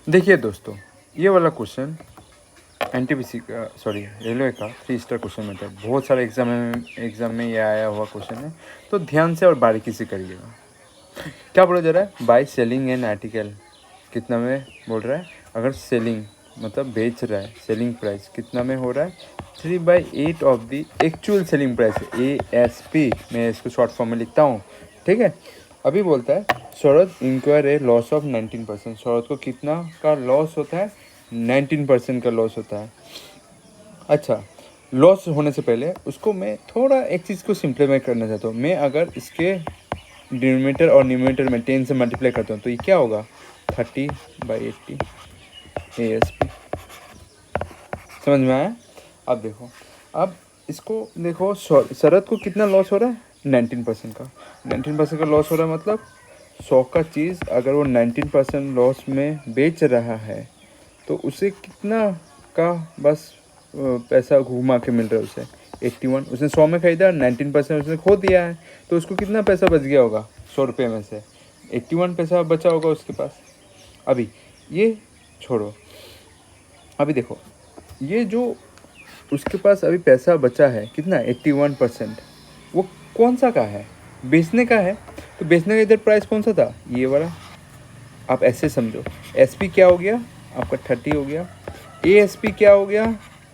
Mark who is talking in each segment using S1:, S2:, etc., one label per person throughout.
S1: देखिए दोस्तों, ये वाला क्वेश्चन एनटीपीसी का रेलवे का 3 स्टार क्वेश्चन में था। बहुत सारे एग्ज़ाम में ये आया हुआ क्वेश्चन है, तो ध्यान से और बारीकी से करिएगा। क्या बोला जा रहा है? बाय सेलिंग एन आर्टिकल कितना में बोल रहा है? अगर सेलिंग मतलब बेच रहा है, सेलिंग प्राइस कितना में हो रहा है? 3/8 of the actual selling price, ASP। मैं इसको शॉर्ट फॉर्म में लिखता हूँ, ठीक है। अभी बोलता है शरद इंक्वायर ए लॉस ऑफ 19%। शरद को कितना का लॉस होता है? 19% का लॉस होता है। अच्छा, लॉस होने से पहले उसको मैं थोड़ा एक चीज़ को सिंप्लीफाई करना चाहता हूँ। मैं अगर इसके डिनोमिनेटर और न्यूमरेटर में 10 से मल्टीप्लाई करता हूँ तो ये क्या होगा? 30/80 ASP। समझ में आया? अब देखो, अब इसको देखो, शरद को कितना लॉस हो रहा है? 19% का। 19% का लॉस हो रहा है मतलब 100 का चीज़ अगर वो 19% लॉस में बेच रहा है तो उसे कितना का बस पैसा घुमा के मिल रहा है उसे? 81। उसने 100 में खरीदा, 19% उसने खो दिया है, तो उसको कितना पैसा बच गया होगा? 100 रुपये में से 81 पैसा बचा होगा उसके पास। अभी ये छोड़ो, अभी देखो, ये जो उसके पास अभी पैसा बचा है कितना? 81%। वो कौन सा का है? बेचने का है। तो बेचने का इधर प्राइस कौन सा था? ये वाला। आप ऐसे समझो, SP क्या हो गया आपका? 30 हो गया। ASP क्या हो गया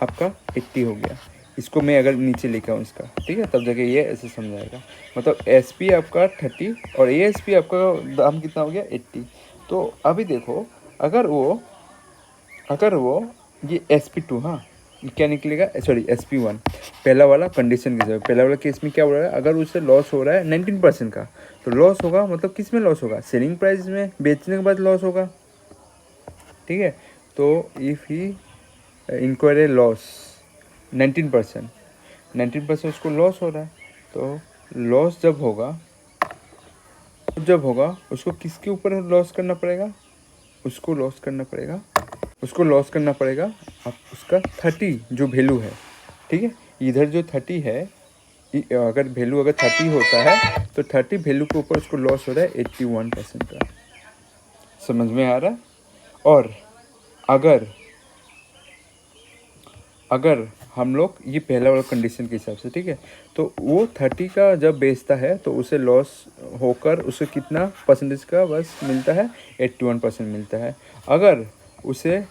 S1: आपका? 80 हो गया। इसको मैं अगर नीचे लिखा हूँ इसका, ठीक है, तब जाके ये ऐसे समझाएगा। मतलब SP आपका 30 और ASP आपका दाम कितना हो गया? 80। तो अभी देखो, अगर वो ये SP2, हाँ, ये क्या निकलेगा? SP1। पहला वाला कंडीशन के हिसाब, पहला वाला केस में क्या हो रहा है? अगर उसे लॉस हो रहा है 19% का, तो लॉस होगा मतलब किस में लॉस होगा? सेलिंग प्राइस में, बेचने के बाद लॉस होगा, ठीक है। तो इफ़ ही इंक्वायर लॉस 19% उसको लॉस हो रहा है, तो लॉस जब होगा उसको किसके ऊपर लॉस करना पड़ेगा? उसको लॉस करना पड़ेगा आप उसका 30 जो वैल्यू है, ठीक है। इधर जो 30 है, अगर वैल्यू अगर 30 होता है तो 30 वैल्यू के ऊपर उसको लॉस हो रहा है 81% का। समझ में आ रहा है? और अगर हम लोग ये पहला वाला कंडीशन के हिसाब से, ठीक है, तो वो 30 का जब बेचता है तो उसे लॉस होकर उसे कितना परसेंटेज का बस मिलता है? 81% मिलता है। अगर उसे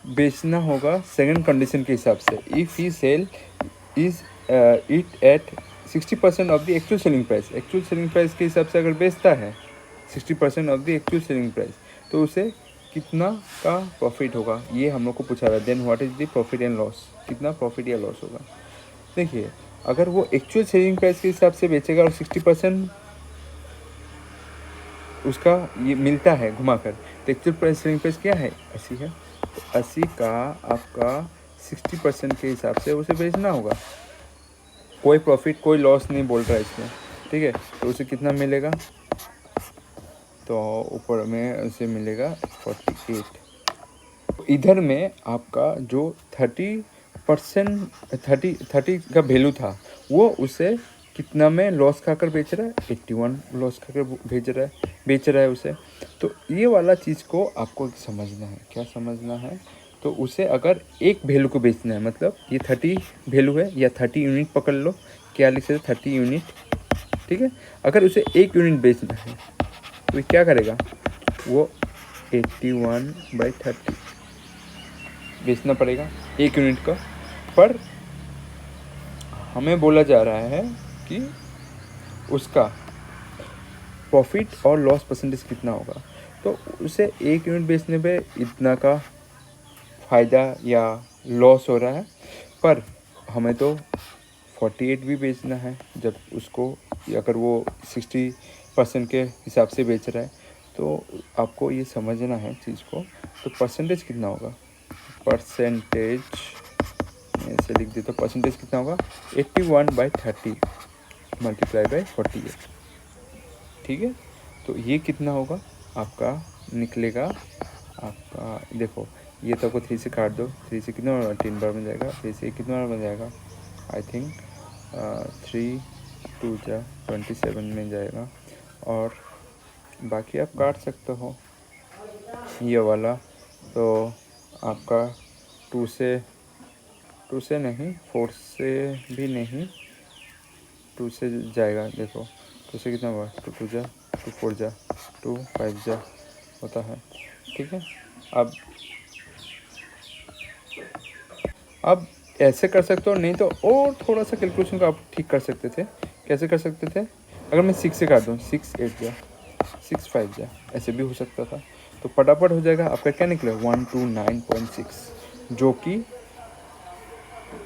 S1: बेचना होगा सेकंड कंडीशन के हिसाब से, if he sell is it at 60% of the actual selling price के हिसाब से अगर बेचता है 60% of the actual selling price, तो उसे कितना का प्रॉफिट होगा? ये हम लोग को पूछा रहा है। Then what is the profit and loss? कितना प्रॉफिट या लॉस होगा? देखिए, अगर वो एक्चुअल सेलिंग प्राइस के हिसाब से बेचेगा और 60% उसका ये मिलता है घुमाकर, तो एक्चुअल सेलिंग प्राइस क्या है? 80 है। तो 80 का आपका 60% के हिसाब से उसे बेचना होगा। कोई प्रॉफिट कोई लॉस नहीं बोल रहा है इसमें, ठीक है। तो उसे कितना मिलेगा? तो ऊपर में उसे मिलेगा 48। इधर में आपका जो 30 का वैल्यू था वो उसे कितना में लॉस खाकर बेच रहा है? 81 लॉस खाकर बेच रहा है उसे। तो ये वाला चीज़ को आपको समझना है। क्या समझना है? तो उसे अगर एक वैल्यू को बेचना है, मतलब ये 30 वैल्यू है या 30 यूनिट पकड़ लो, क्या लिख सकते? 30 यूनिट, ठीक है। अगर उसे 1 यूनिट बेचना है तो ये क्या करेगा? वो 81/30 बेचना पड़ेगा 1 यूनिट का। पर हमें बोला जा रहा है कि उसका प्रॉफिट और लॉस परसेंटेज कितना होगा। तो उसे 1 यूनिट बेचने पे इतना का फ़ायदा या लॉस हो रहा है, पर हमें तो 48 भी बेचना है। जब उसको अगर वो 60% के हिसाब से बेच रहा है, तो आपको ये समझना है चीज़ को। तो परसेंटेज कितना होगा? परसेंटेज मैं ऐसे लिख देता हूँ, परसेंटेज कितना होगा? 81/30 मल्टीप्लाई बाई 48, ठीक है। तो ये कितना होगा आपका? निकलेगा आपका, देखो, ये तो आपको 3 से काट दो, 3 से कितना 3 बार बन जाएगा, 3 से कितना बार बन जाएगा? आई थिंक 3 2 27 में जाएगा। और बाकी आप काट सकते हो ये वाला तो आपका 2 से नहीं, 4 से भी नहीं, 2 से जाएगा। देखो 2 से कितना हुआ, 2 2 जा, 2 4 जा, 2 5 जा होता है। ठीक है, अब ऐसे कर सकते हो, नहीं तो और थोड़ा सा कैलकुलेशन को आप ठीक कर सकते थे। कैसे कर सकते थे, अगर मैं 6 से काट दूँ, 6 8 जा, 6 5 जा, ऐसे भी हो सकता था। तो फटाफट हो जाएगा आपका। क्या निकले 129.6, जो कि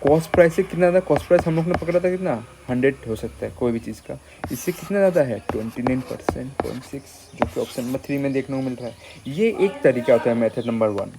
S1: कॉस्ट प्राइस से कितना ज़्यादा। कॉस्ट प्राइस हम लोग ने पकड़ा था कितना, 100 हो सकता है कोई भी चीज़ का, इससे कितना ज़्यादा है 29%.6, जो कि ऑप्शन नंबर 3 में देखने को मिल रहा है। ये एक तरीका होता है मेथड नंबर 1।